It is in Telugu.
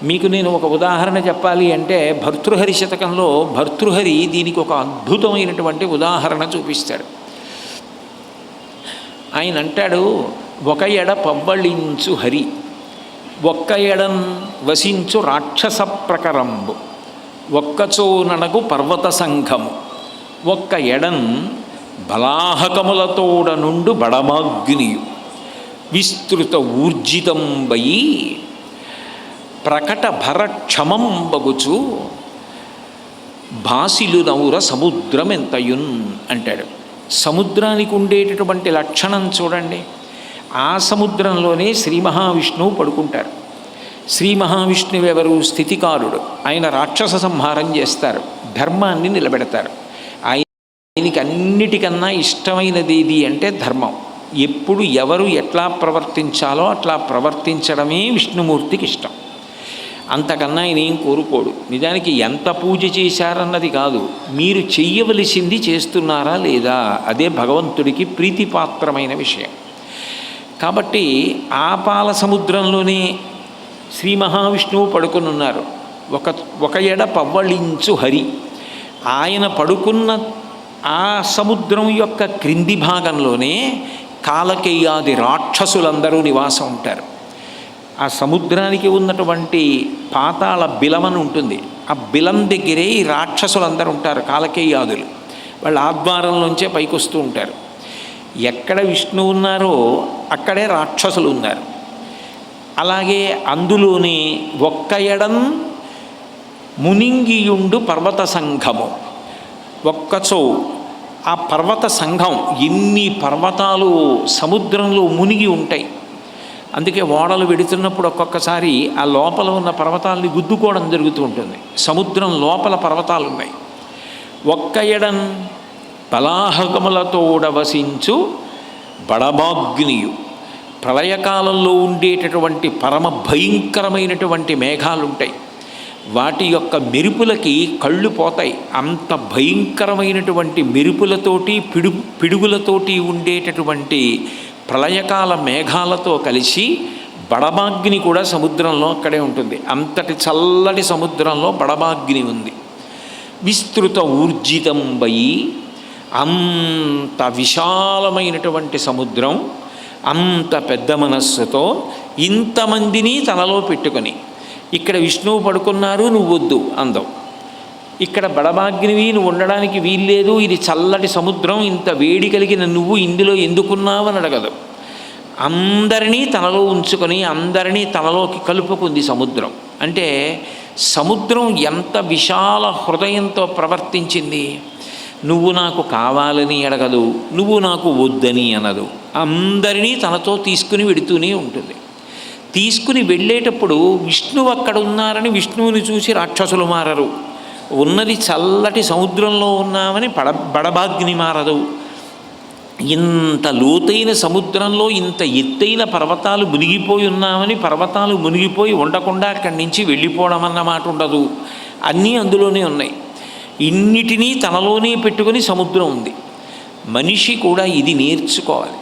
మీకు నేను ఒక ఉదాహరణ చెప్పాలి అంటే భర్తృహరి శతకంలో భర్తృహరి దీనికి ఒక అద్భుతమైనటువంటి ఉదాహరణ చూపిస్తాడు. ఆయన అంటాడు, ఒక ఎడ పవ్వళించు హరి, ఒక్క ఎడం వసించు రాక్షస ప్రకరంబు, ఒక్కచోననగు పర్వత సంఘము, ఒక్క ఎడం బలాహకములతోడ నుండు బడమాగ్నియు, విస్తృత ఊర్జితంబయి ప్రకట భర క్షమంబగుచు భాసిలు నౌర సముద్రమెంతయున్ అంటాడు. సముద్రానికి ఉండేటటువంటి లక్షణం చూడండి. ఆ సముద్రంలోనే శ్రీ మహావిష్ణువు పడుకుంటారు. శ్రీ మహావిష్ణువు ఎవరు? స్థితికారుడు. ఆయన రాక్షస సంహారం చేస్తారు, ధర్మాన్ని నిలబెడతారు. ఆయనకి అన్నిటికన్నా ఇష్టమైనది ఏది అంటే ధర్మం. ఎప్పుడు ఎవరు ఎట్లా ప్రవర్తించాలో అట్లా ప్రవర్తించడమే విష్ణుమూర్తికి ఇష్టం. అంతకన్నా ఆయన ఏం కోరుకోడు. నిజానికి ఎంత పూజ చేశారన్నది కాదు, మీరు చెయ్యవలసింది చేస్తున్నారా లేదా, అదే భగవంతుడికి ప్రీతిపాత్రమైన విషయం. కాబట్టి ఆ పాల సముద్రంలోనే శ్రీ మహావిష్ణువు పడుకుని ఉన్నారు. ఒక ఎడ పవ్వళించు హరి, ఆయన పడుకున్న ఆ సముద్రం యొక్క క్రింది భాగంలోనే కాలకేయాది రాక్షసులందరూ నివాసం ఉంటారు. ఆ సముద్రానికి ఉన్నటువంటి పాతాళ బిలమని ఉంటుంది. ఆ బిలం దగ్గరే ఈ రాక్షసులందరూ ఉంటారు, కాలకేయాదులు. వాళ్ళ ఆద్వారంలోంచే పైకి వస్తూ ఉంటారు. ఎక్కడ విష్ణువు ఉన్నారో అక్కడే రాక్షసులు ఉన్నారు. అలాగే అందులోనే ఒక్క ఎడం మునింగియుండు పర్వత సంఘము, ఒక్కచో ఆ పర్వత సంఘం, ఎన్ని పర్వతాలు సముద్రంలో మునిగి ఉంటాయి. అందుకే ఓడలు వెడుతున్నప్పుడు ఒక్కొక్కసారి ఆ లోపల ఉన్న పర్వతాలని గుద్దుకోవడం జరుగుతూ ఉంటుంది. సముద్రం లోపల పర్వతాలు ఉన్నాయి. ఒక్క ఎడం బలాహకములతోడ వసించు బడబాగ్నియు, ప్రళయకాలంలో ఉండేటటువంటి పరమ భయంకరమైనటువంటి మేఘాలు ఉంటాయి. వాటి యొక్క మెరుపులకి కళ్ళు పోతాయి. అంత భయంకరమైనటువంటి మెరుపులతోటి పిడుగులతోటి ఉండేటటువంటి ప్రళయకాల మేఘాలతో కలిసి బడబాగ్ని కూడా సముద్రంలో అక్కడే ఉంటుంది. అంతటి చల్లటి సముద్రంలో బడబాగ్ని ఉంది. విస్తృత ఊర్జితంబయి, అంత విశాలమైనటువంటి సముద్రం, అంత పెద్ద మనస్సుతో ఇంతమందిని తనలో పెట్టుకొని, ఇక్కడ విష్ణువు పడుకున్నారు, నువ్వు వద్దు అందం. ఇక్కడ బడబాగ్నివి, నువ్వు ఉండడానికి వీల్లేదు, ఇది చల్లటి సముద్రం, ఇంత వేడి కలిగిన నువ్వు ఇందులో ఎందుకున్నావు అని అడగదు. అందరినీ తనలో ఉంచుకొని అందరినీ తనలోకి కలుపుకుంది సముద్రం. అంటే సముద్రం ఎంత విశాల హృదయంతో ప్రవర్తించింది. నువ్వు నాకు కావాలని అడగదు, నువ్వు నాకు వద్దని అనదు. అందరినీ తనతో తీసుకుని వెడుతూనే ఉంటుంది. తీసుకుని వెళ్ళేటప్పుడు విష్ణువు అక్కడ ఉన్నారని విష్ణువుని చూసి రాక్షసులు మారరు. ఉన్నది చల్లటి సముద్రంలో ఉన్నామని బడబాగ్ని మారదు. ఇంత లోతైన సముద్రంలో ఇంత ఎత్తైన పర్వతాలు మునిగిపోయి ఉన్నామని పర్వతాలు మునిగిపోయి ఉండకుండా అక్కడి నుంచి వెళ్ళిపోవడం అన్నమాట ఉండదు. అన్నీ అందులోనే ఉన్నాయి. ఇన్నిటినీ తనలోనే పెట్టుకొని సముద్రం ఉంది. మనిషి కూడా ఇది నేర్చుకోవాలి.